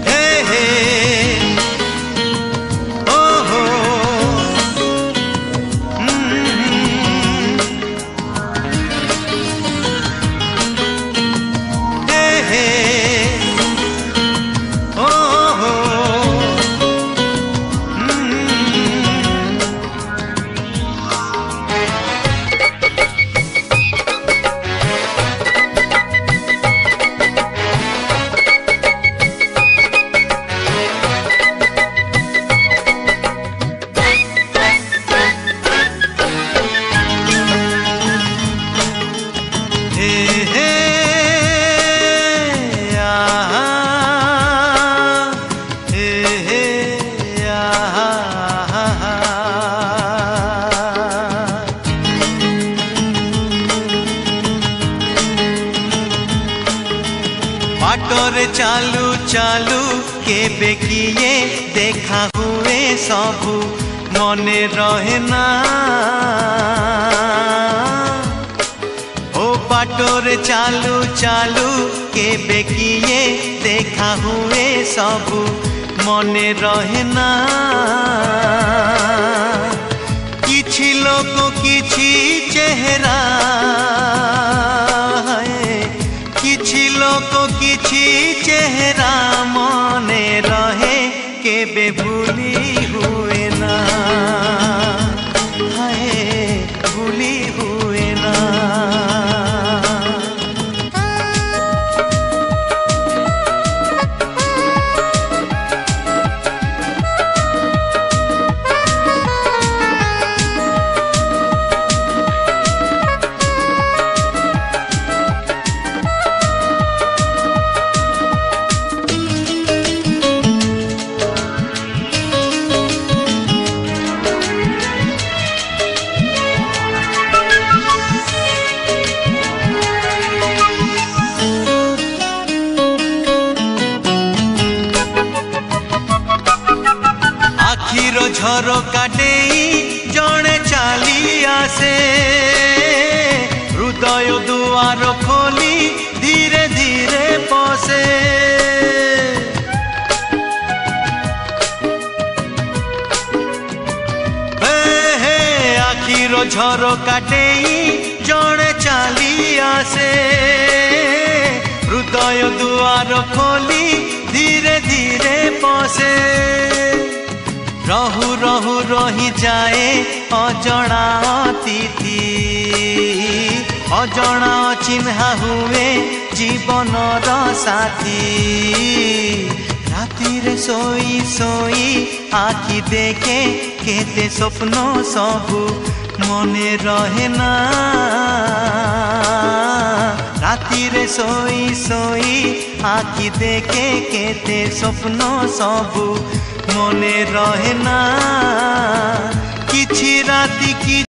हे हे ओ हो हे हे ओ हो बाटोरे चालू चालू केबे किए देखा हुए सबू मने रहे ना ओ बाटोरे चालू चालू केबे किए देखा हुए सबू मने रहे ना किछि लोक किछि चेहरा किछि लोक किछि चेहरा मने रहे केबे भूली हुए ना हाय भूली हुए ना झरका डेई जणे चाली आसे हृदय दुआर खोली धीरे धीरे पसे हे आखिर झरका डेई जणे चाली आसे हृदय दुआर खोली धीरे धीरे पसे रहु रहु रही जाए अजणा अतिथि अजणा चिन्हा हुए जीवनर साथी राति रे सोई सोई आखि देखे केते स्वप्न सबू मने रहे ना राति रे सोई सोई आखि देखे केते स्वप्न सबू मने रहे ना किछि राति की